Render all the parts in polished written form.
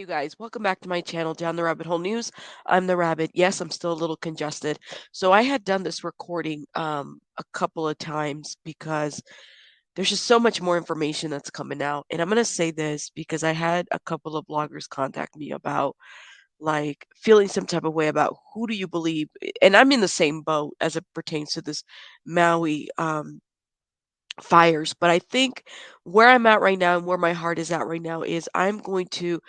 you guys? Welcome back to my channel, Down the Rabbit Hole News. I'm the rabbit. Yes, I'm still a little congested. So I had done this recording a couple of times because there's just so much more information that's coming out. And I'm going to say this because I had a couple of bloggers contact me about like feeling some type of way about who do you believe, and I'm in the same boat as it pertains to this Maui fires. But I think where I'm at right now and where my heart is at right now is I'm going to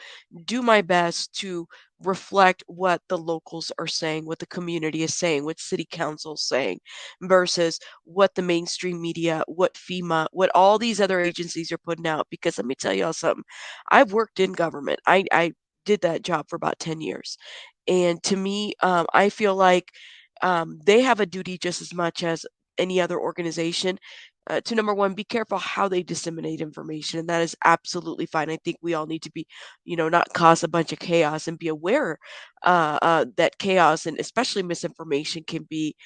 do my best to reflect what the locals are saying, what the community is saying, what city council is saying, versus what the mainstream media, what FEMA, what all these other agencies are putting out. Because let me tell y'all something. I've worked in government. I did that job for about 10 years. And to me, I feel like they have a duty just as much as any other organization to number one, be careful how they disseminate information. And that is absolutely fine. I think we all need to be, not cause a bunch of chaos and be aware that chaos and especially misinformation can be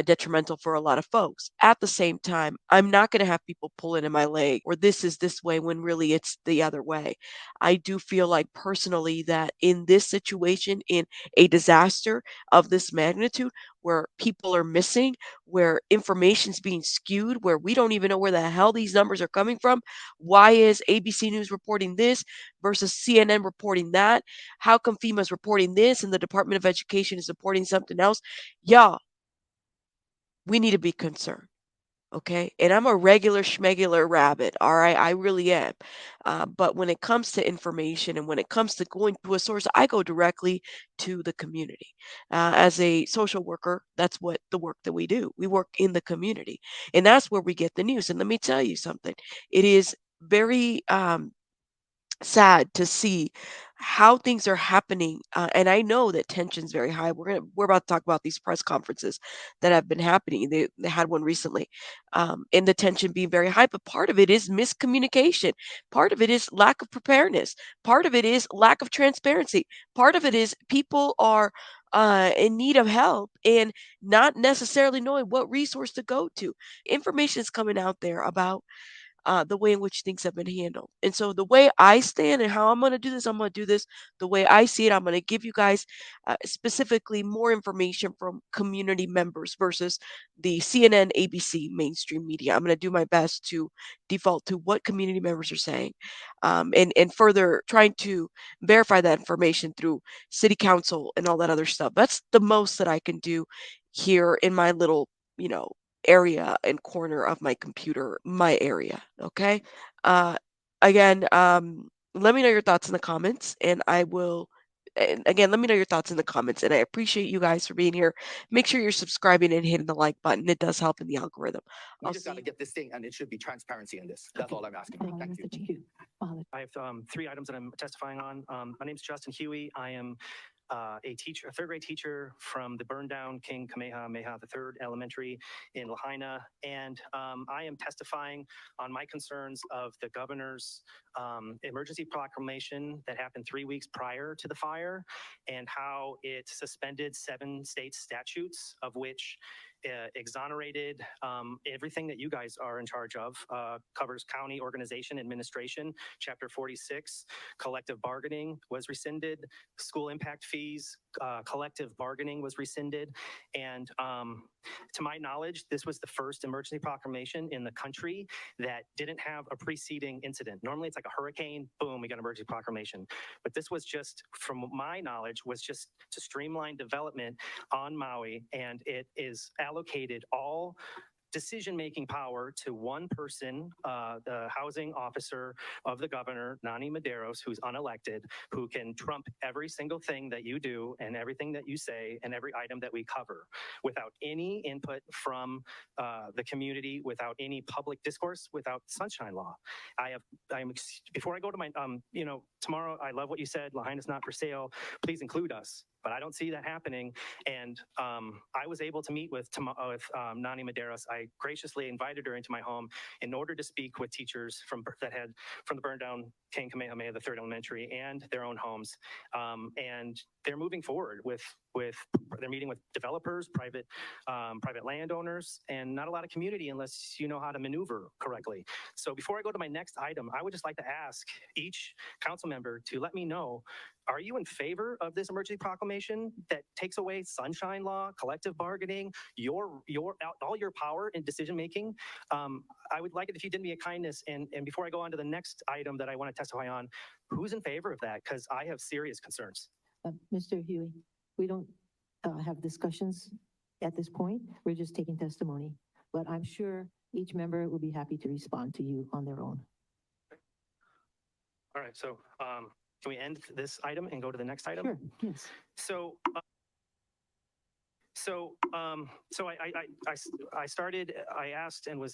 detrimental for a lot of folks. At the same time, I'm not going to have people pulling in my leg or this is this way when really it's the other way. I do feel like personally that in this situation, in a disaster of this magnitude, where people are missing, where information's being skewed, where we don't even know where the hell these numbers are coming from. Why is ABC News reporting this versus CNN reporting that? How come FEMA's reporting this and the Department of Education is reporting something else? Y'all, we need to be concerned. Okay. And I'm a regular schmegular rabbit. All right. I really am. But when it comes to information and when it comes to going to a source, I go directly to the community. As a social worker, that's what the work that we do. We work in the community. And that's where we get the news. And let me tell you something. It is very sad to see how things are happening. And I know that tension's very high. We're about to talk about these press conferences that have been happening. They had one recently, and the tension being very high. But part of it is miscommunication. Part of it is lack of preparedness. Part of it is lack of transparency. Part of it is people are in need of help and not necessarily knowing what resource to go to. Information is coming out there about the way in which things have been handled. And so the way I stand and how I'm going to do this the way I see it. I'm going to give you guys specifically more information from community members versus the CNN, ABC mainstream media. I'm going to do my best to default to what community members are saying, and further trying to verify that information through city council and all that other stuff. That's the most that I can do here in my little, you know, area and corner of my computer, my area. Okay. Uh, again, let me know your thoughts in the comments, and I will. And again, let me know your thoughts in the comments, and I appreciate you guys for being here. Make sure you're subscribing and hitting the like button. It does help in the algorithm. We just got to get this thing, and it should be transparency in this. That's all I'm asking. Thank you. I have three items that I'm testifying on. My name is Justin Huey. I am a teacher, a third grade teacher from the burned down King Kamehameha III Elementary in Lahaina. And I am testifying on my concerns of the governor's emergency proclamation that happened 3 weeks prior to the fire and how it suspended 7 state statutes, of which exonerated everything that you guys are in charge of, covers county organization administration. Chapter 46, collective bargaining was rescinded, school impact fees, collective bargaining was rescinded. And to my knowledge, this was the first emergency proclamation in the country that didn't have a preceding incident. Normally it's like a hurricane, boom, we got an emergency proclamation. But this was just, from my knowledge, was just to streamline development on Maui, and it is allocated all decision-making power to one person, the housing officer of the governor, Nani Medeiros, who's unelected, who can trump every single thing that you do and everything that you say and every item that we cover without any input from the community, without any public discourse, without sunshine law. Before I go to my, tomorrow, I love what you said, Lahaina's not for sale, please include us. But I don't see that happening. And I was able to meet with Nani Medeiros. I graciously invited her into my home in order to speak with teachers from the burned down King Kamehameha III Elementary and their own homes. And they're moving forward with they're meeting with developers, private landowners, and not a lot of community unless you know how to maneuver correctly. So before I go to my next item, I would just like to ask each council member to let me know, are you in favor of this emergency proclamation that takes away sunshine law, collective bargaining, all your power in decision making? I would like it if you did me a kindness, and before I go on to the next item that I want to testify on, who's in favor of that? Because I have serious concerns. Mr. Huey, we don't have discussions at this point. We're just taking testimony. But I'm sure each member will be happy to respond to you on their own. All right, so can we end this item and go to the next item? Sure, yes.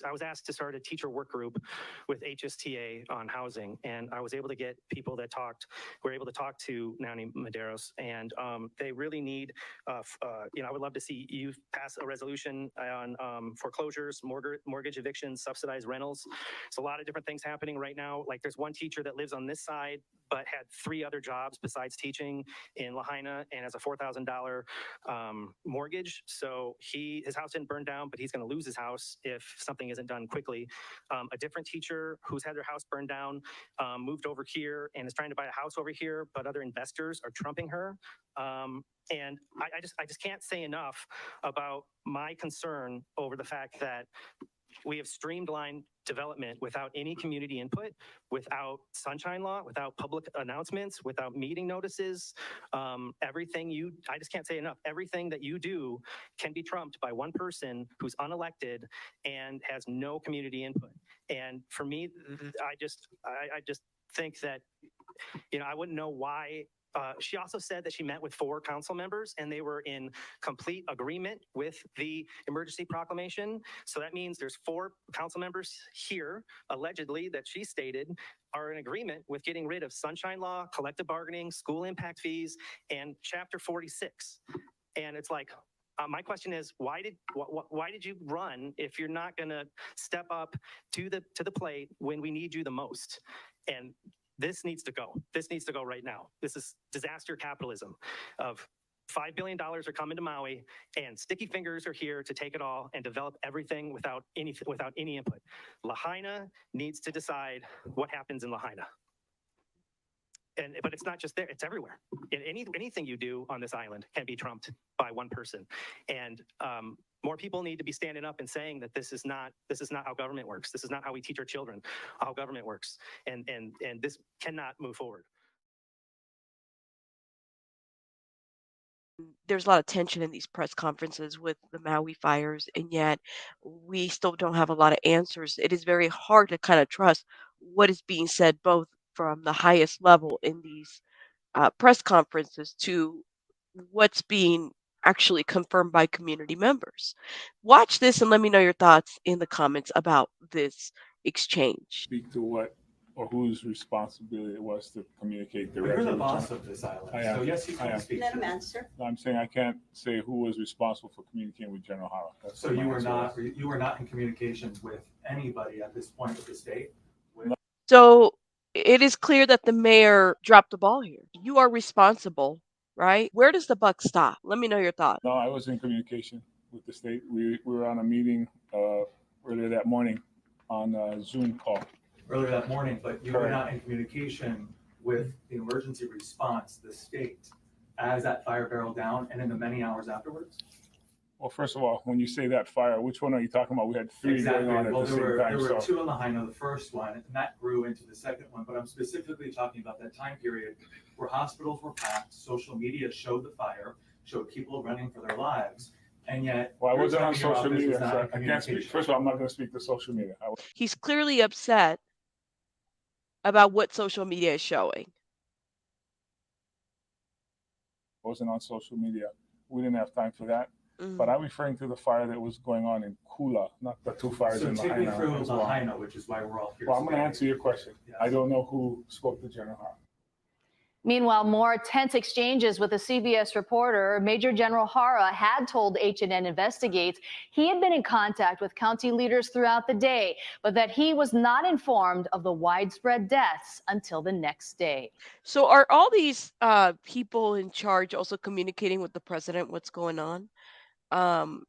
I was asked to start a teacher work group with HSTA on housing, and I was able to get people that were able to talk to Nani Medeiros, and they really need, I would love to see you pass a resolution on foreclosures, mortgage evictions, subsidized rentals. There's a lot of different things happening right now. Like there's one teacher that lives on this side, but had 3 other jobs besides teaching in Lahaina and has a $4,000 mortgage. So his house didn't burn down, but he's going to lose his house if something isn't done quickly. A different teacher who's had their house burned down moved over here and is trying to buy a house over here, but other investors are trumping her. And I just can't say enough about my concern over the fact that we have streamlined development without any community input, without sunshine law, without public announcements, without meeting notices. I just can't say enough. Everything that you do can be trumped by one person who's unelected and has no community input. And for me, I just think that, I wouldn't know why. She also said that she met with 4 council members and they were in complete agreement with the emergency proclamation. So that means there's 4 council members here, allegedly, that she stated are in agreement with getting rid of sunshine law, collective bargaining, school impact fees, and Chapter 46. And it's like, my question is, why did you run if you're not going to step up to the plate when we need you the most? And this needs to go. This needs to go right now. This is disaster capitalism of $5 billion are coming to Maui and sticky fingers are here to take it all and develop everything without any input. Lahaina needs to decide what happens in Lahaina. But it's not just there, it's everywhere. Anything you do on this island can be trumped by one person. And more people need to be standing up and saying that this is not how government works. This is not how we teach our children how government works. And this cannot move forward. There's a lot of tension in these press conferences with the Maui fires, and yet we still don't have a lot of answers. It is very hard to kind of trust what is being said, both from the highest level in these press conferences to what's being actually confirmed by community members. Watch this and let me know your thoughts in the comments about this exchange. Speak to what or whose responsibility it was to communicate But directly. you're the boss of this island, I am. so yes, you I am. can speak. Let to him it. answer. I'm saying I can't say who was responsible for communicating with General Hara. That's So what my you were answer is. not in communication with anybody at this point with the state? So it is clear that the mayor dropped the ball here. You are responsible, right? Where does the buck stop? Let me know your thoughts. No, I was in communication with the state. We were on a meeting earlier that morning on a Zoom call. Earlier that morning, but you were Correct. not in communication with the emergency response, the state, as that fire barreled down and in the many hours afterwards? Well, first of all, when you say that fire, which one are you talking about? We had 3 Exactly. going on at Well, the same time. there were So 2 in Lahaina, the first one, and that grew into the second one. But I'm specifically talking about that time period where hospitals were packed, social media showed the fire, showed people running for their lives, and yet. well, I you're wasn't on telling me your social office media, was not so in I can't speak. communication. First of all, I'm not going to speak to social media. I He's clearly upset about what social media is showing. wasn't on social media. We didn't have time for that. Mhm. But I'm referring to the fire that was going on in Kula, not the 2 fires So in take me through Lahaina as well. Lahaina, which is why we're all here. Well, I'm going to today. answer your question. Yes. I don't know who spoke to General Hara. Meanwhile, more tense exchanges with a CBS reporter. Major General Hara had told HNN Investigates he had been in contact with county leaders throughout the day, but that he was not informed of the widespread deaths until the next day. So are all these people in charge also communicating with the president what's going on? Um,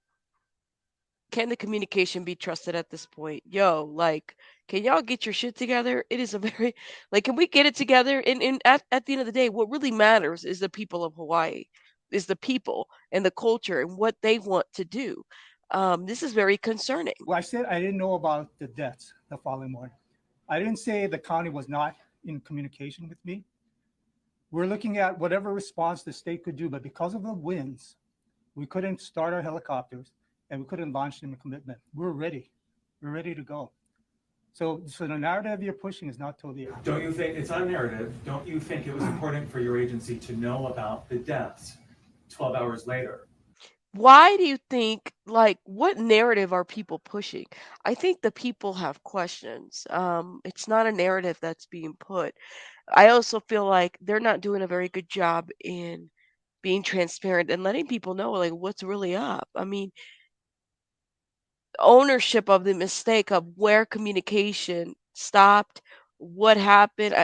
can the communication be trusted at this point? Yo, like, can y'all get your shit together? It is a very like, can we get it together? And at the end of the day, what really matters is the people of Hawaii, is the people and the culture and what they want to do. This is very concerning. Well, I said I didn't know about the deaths the following morning. I didn't say the county was not in communication with me. We're looking at whatever response the state could do, but because of the winds, we couldn't start our helicopters and we couldn't launch them in commitment. We're ready. We're ready to go. So the narrative you're pushing is not totally accurate. Don't you think, it's not a narrative, don't you think it was important for your agency to know about the deaths 12 hours later? Why do you think, like, what narrative are people pushing? I think the people have questions. It's not a narrative that's being put. I also feel like they're not doing a very good job in being transparent and letting people know, like, what's really up. I mean, ownership of the mistake of where communication stopped, what happened.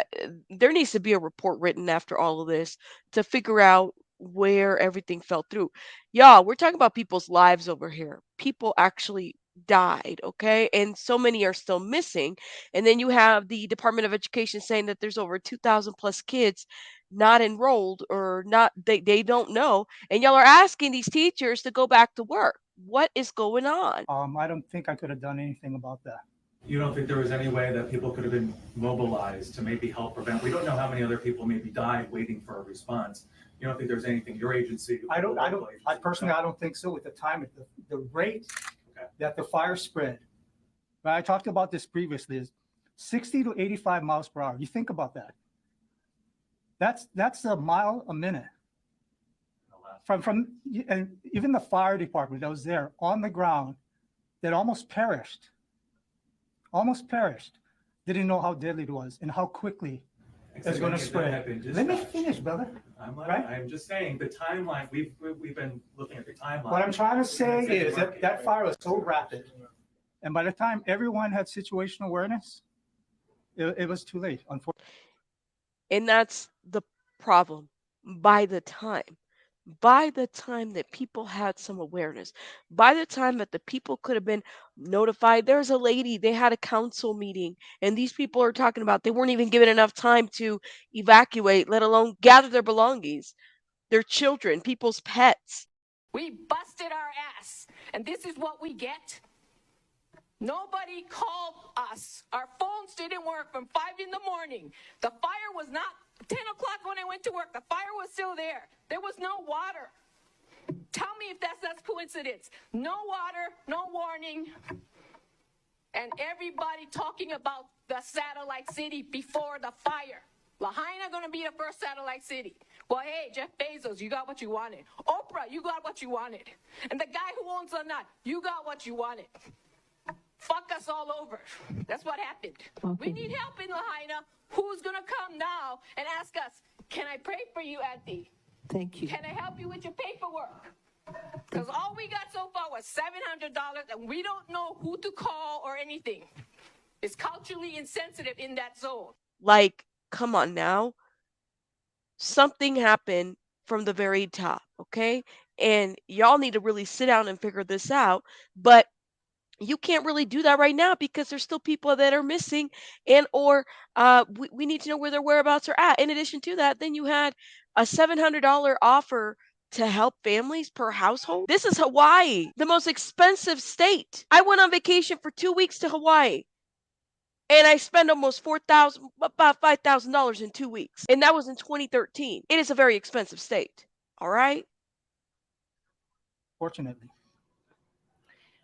There needs to be a report written after all of this to figure out where everything fell through. Y'all, we're talking about people's lives over here. People actually died, okay? And so many are still missing. And then you have the Department of Education saying that there's over 2,000 plus kids not enrolled or not, they don't know. And y'all are asking these teachers to go back to work. What is going on? I don't think I could have done anything about that. You don't think there was any way that people could have been mobilized to maybe help prevent? We don't know how many other people maybe died waiting for a response. You don't think there's anything your agency? I personally don't think so with the time, the rate that the fire spread. But I talked about this previously is 60 to 85 miles per hour. You think about that. That's a mile a minute. And even the fire department that was there on the ground that almost perished, didn't know how deadly it was and how quickly it's going to spread. Let me finish, brother. I'm just saying the timeline, we've been looking at the timeline. What I'm trying to say is that fire was so rapid. And by the time everyone had situational awareness, it was too late, unfortunately. And that's the problem. By the time that people had some awareness, by the time that the people could have been notified, there's a lady, they had a council meeting, and these people are talking about they weren't even given enough time to evacuate, let alone gather their belongings, their children, people's pets. We busted our ass, and this is what we get. Nobody called us. Our phones didn't work from 5 in the morning. The fire was not 10 o'clock when I went to work. The fire was still there. There was no water. Tell me if that's coincidence. No water, no warning. And everybody talking about the satellite city before the fire. Lahaina gonna be the first satellite city. Well, hey, Jeff Bezos, you got what you wanted. Oprah, you got what you wanted. And the guy who owns the nut, you got what you wanted. Fuck us all over. That's what happened. Okay. We need help in Lahaina. Who's gonna come now and ask us, can I pray for you, Auntie? Thank you. Can I help you with your paperwork? Because all we got so far was $700 and we don't know who to call or anything. It's culturally insensitive in that zone. Like, come on now. Something happened from the very top, okay? And y'all need to really sit down and figure this out. But you can't really do that right now because there's still people that are missing and or we need to know where their whereabouts are at. In addition to that, then you had a $700 offer to help families per household. This is Hawaii, the most expensive state. I went on vacation for 2 weeks to Hawaii and I spent almost about $5,000 in 2 weeks. And that was in 2013. It is a very expensive state. All right. Fortunately.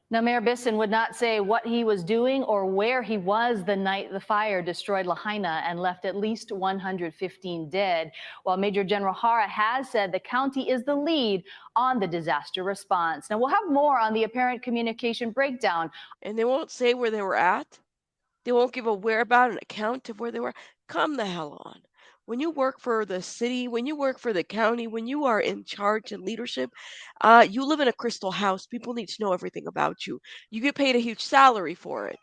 Now, Mayor Bisson would not say what he was doing or where he was the night the fire destroyed Lahaina and left at least 115 dead, while Major General Hara has said the county is the lead on the disaster response. Now, we'll have more on the apparent communication breakdown. And they won't say where they were at. They won't give a whereabout, an account of where they were. Come the hell on. When you work for the city, when you work for the county, when you are in charge and leadership, you live in a crystal house. People need to know everything about you. You get paid a huge salary for it.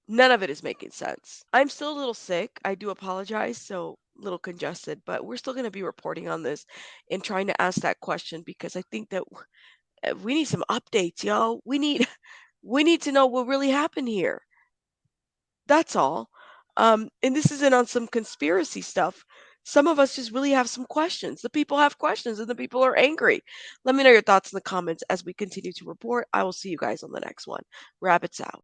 None of it is making sense. I'm still a little sick. I do apologize. So a little congested, but we're still going to be reporting on this and trying to ask that question because I think that we need some updates, yo. We need to know what really happened here. That's all. And this isn't on some conspiracy stuff. Some of us just really have some questions. The people have questions and the people are angry. Let me know your thoughts in the comments as we continue to report. I will see you guys on the next one. Rabbits out.